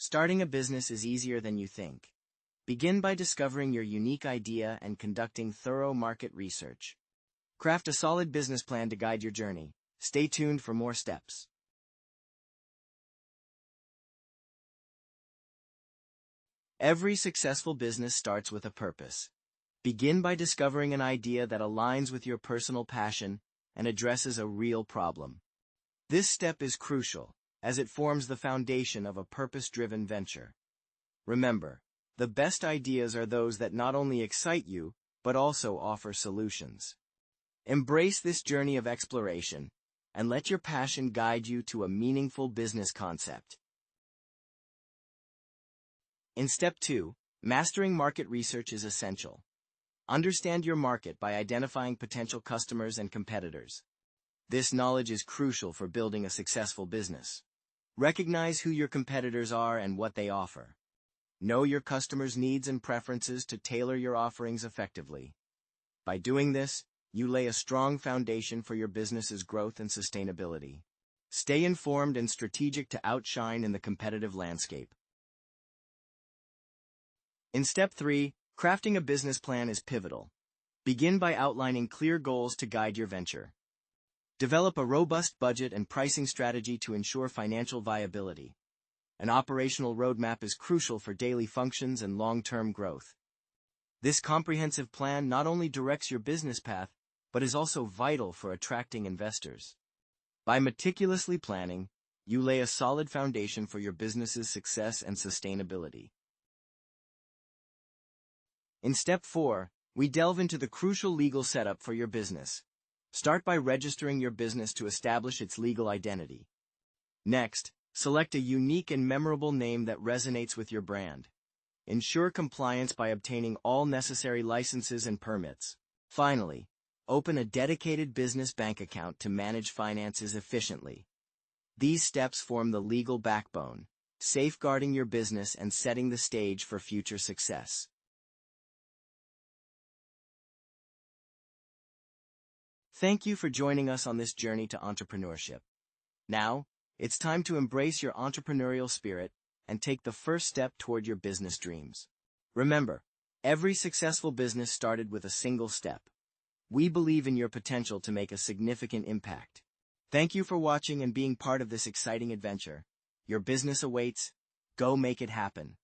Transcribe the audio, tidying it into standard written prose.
Starting a business is easier than you think. Begin by discovering your unique idea and conducting thorough market research. Craft a solid business plan to guide your journey. Stay tuned for more steps. Every successful business starts with a purpose. Begin by discovering an idea that aligns with your personal passion and addresses a real problem. This step is crucial, as it forms the foundation of a purpose-driven venture. Remember, the best ideas are those that not only excite you, but also offer solutions. Embrace this journey of exploration, and let your passion guide you to a meaningful business concept. In Step 2, mastering market research is essential. Understand your market by identifying potential customers and competitors. This knowledge is crucial for building a successful business. Recognize who your competitors are and what they offer. Know your customers' needs and preferences to tailor your offerings effectively. By doing this, you lay a strong foundation for your business's growth and sustainability. Stay informed and strategic to outshine in the competitive landscape. In Step 3, crafting a business plan is pivotal. Begin by outlining clear goals to guide your venture. Develop a robust budget and pricing strategy to ensure financial viability. An operational roadmap is crucial for daily functions and long-term growth. This comprehensive plan not only directs your business path, but is also vital for attracting investors. By meticulously planning, you lay a solid foundation for your business's success and sustainability. In Step 4, we delve into the crucial legal setup for your business. Start by registering your business to establish its legal identity. Next, select a unique and memorable name that resonates with your brand. Ensure compliance by obtaining all necessary licenses and permits. Finally, open a dedicated business bank account to manage finances efficiently. These steps form the legal backbone, safeguarding your business and setting the stage for future success. Thank you for joining us on this journey to entrepreneurship. Now, it's time to embrace your entrepreneurial spirit and take the first step toward your business dreams. Remember, every successful business started with a single step. We believe in your potential to make a significant impact. Thank you for watching and being part of this exciting adventure. Your business awaits. Go make it happen.